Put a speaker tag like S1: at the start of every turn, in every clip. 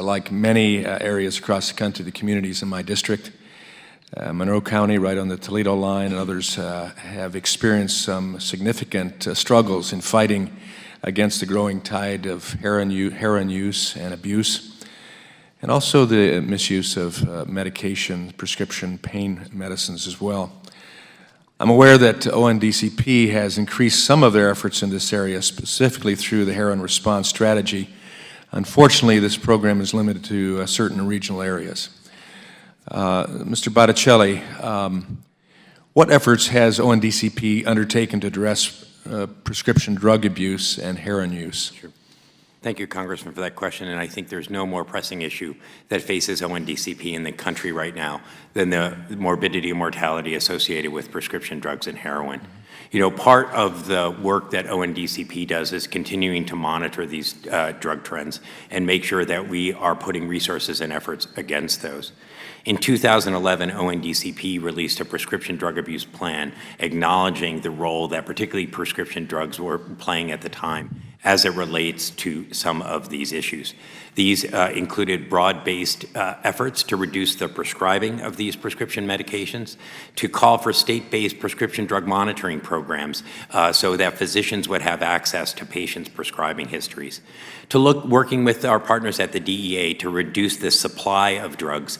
S1: Like many areas across the country, the communities in my district, Monroe County, right on the Toledo line, and others have experienced some significant struggles in fighting against the growing tide of heroin use and abuse, and also the misuse of medication, prescription pain medicines as well. I'm aware that ONDCP has increased some of their efforts in this area, specifically through the Heroin Response Strategy. Unfortunately, this program is limited to certain regional areas. Mr. Botticelli, what efforts has ONDCP undertaken to address prescription drug abuse and heroin use?
S2: Sure. Thank you, Congressman, for that question. And I think there's no more pressing issue that faces ONDCP in the country right now than the morbidity and mortality associated with prescription drugs and heroin. You know, part of the work that ONDCP does is continuing to monitor these drug trends and make sure that we are putting resources and efforts against those. In 2011, ONDCP released a prescription drug abuse plan acknowledging the role that particularly prescription drugs were playing at the time as it relates to some of these issues. These included broad-based efforts to reduce the prescribing of these prescription medications, to call for state-based prescription drug monitoring programs so that physicians would have access to patients' prescribing histories, to working with our partners at the DEA to reduce the supply of drugs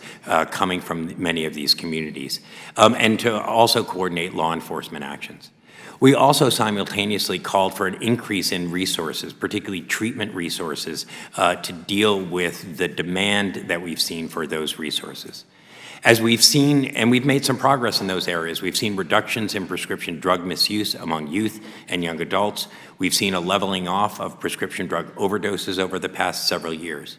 S2: coming from many of these communities, and to also coordinate law enforcement actions. We also simultaneously called for an increase in resources, particularly treatment resources, to deal with the demand that we've seen for those resources. As we've seen, and we've made some progress in those areas, we've seen reductions in prescription drug misuse among youth and young adults. We've seen a leveling off of prescription drug overdoses over the past several years.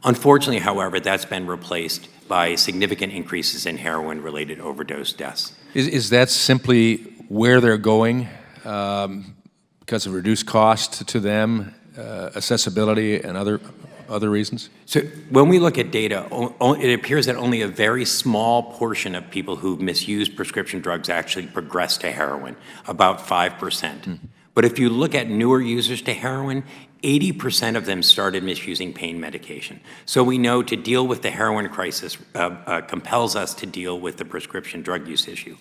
S2: Unfortunately, however, that's been replaced by significant increases in heroin-related overdose deaths.
S1: Is that simply where they're going because of reduced cost to them, accessibility, and other reasons?
S2: So when we look at data, it appears that only a very small portion of people who misuse prescription drugs actually progress to heroin, about 5%. But if you look at newer users to heroin, 80% of them started misusing pain medication. So we know to deal with the heroin crisis compels us to deal with the prescription drug use issue.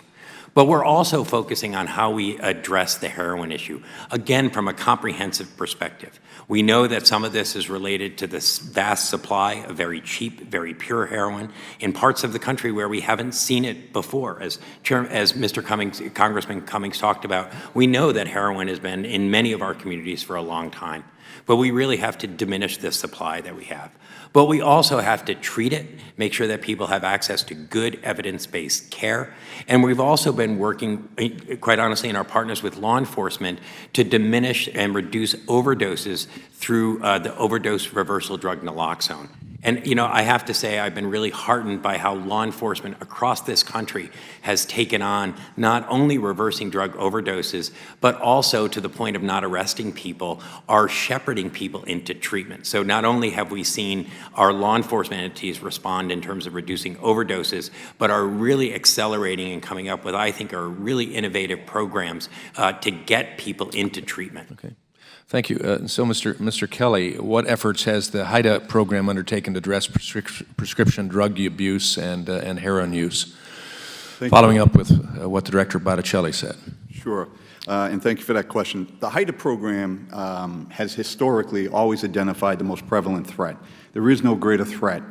S2: But we're also focusing on how we address the heroin issue, again, from a comprehensive perspective. We know that some of this is related to this vast supply of very cheap, very pure heroin in parts of the country where we haven't seen it before. As Congressman Cummings talked about, we know that heroin has been in many of our communities for a long time. But we really have to diminish the supply that we have. But we also have to treat it, make sure that people have access to good evidence-based care. And we've also been working, quite honestly, in our partners with law enforcement to diminish and reduce overdoses through the overdose reversal drug naloxone. And, you know, I have to say I've been really heartened by how law enforcement across this country has taken on not only reversing drug overdoses, but also, to the point of not arresting people, are shepherding people into treatment. So not only have we seen our law enforcement entities respond in terms of reducing overdoses, but are really accelerating and coming up with, I think, are really innovative programs to get people into treatment.
S1: Okay. Thank you. So, Mr. Kelly, what efforts has the HIDA program undertaken to address prescription drug abuse and heroin use? Following up with what Director Botticelli said.
S3: Sure, and thank you for that question. The HIDA program has historically always identified the most prevalent threat. There is no greater threat,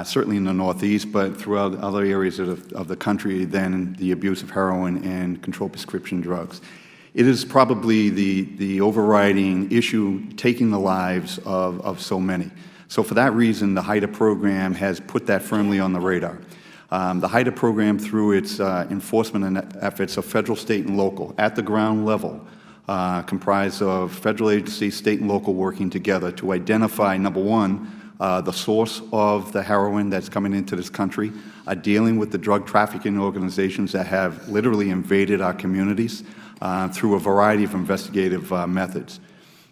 S3: certainly in the Northeast, but throughout other areas of the country than the abuse of heroin and controlled prescription drugs. It is probably the overriding issue taking the lives of so many. So for that reason, the HIDA program has put that firmly on the radar. The HIDA program, through its enforcement efforts of federal, state, and local, at the ground level, comprised of federal agencies, state, and local working together to identify, number one, the source of the heroin that's coming into this country, dealing with the drug trafficking organizations that have literally invaded our communities, through a variety of investigative methods.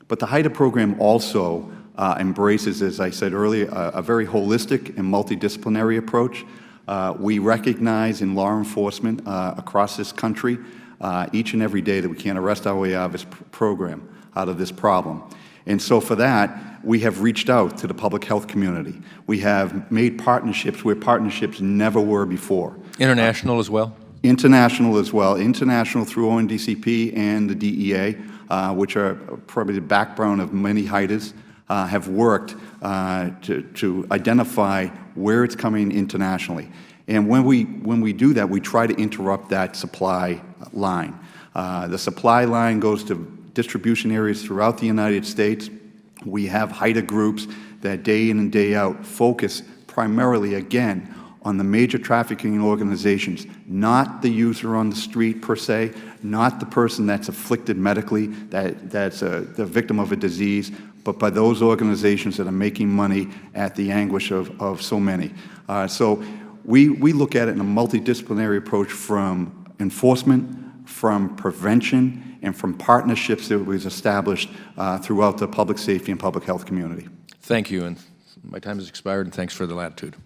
S3: But the HIDA program also embraces, as I said earlier, a very holistic and multidisciplinary approach. We recognize in law enforcement across this country each and every day that we can't arrest our way out of this program, out of this problem. And so for that, we have reached out to the public health community. We have made partnerships where partnerships never were before.
S1: International as well?
S3: International as well. International through ONDCP and the DEA, which are probably the backbone of many HIDAs, have worked to identify where it's coming internationally. And when we do that, we try to interrupt that supply line. The supply line goes to distribution areas throughout the United States. We have HIDA groups that day in and day out focus primarily, again, on the major trafficking organizations, not the user on the street per se, not the person that's afflicted medically, that's the victim of a disease, but by those organizations that are making money at the anguish of so many. So we look at it in a multidisciplinary approach from enforcement, from prevention, and from partnerships that was established throughout the public safety and public health community.
S1: Thank you, and my time has expired, and thanks for the latitude.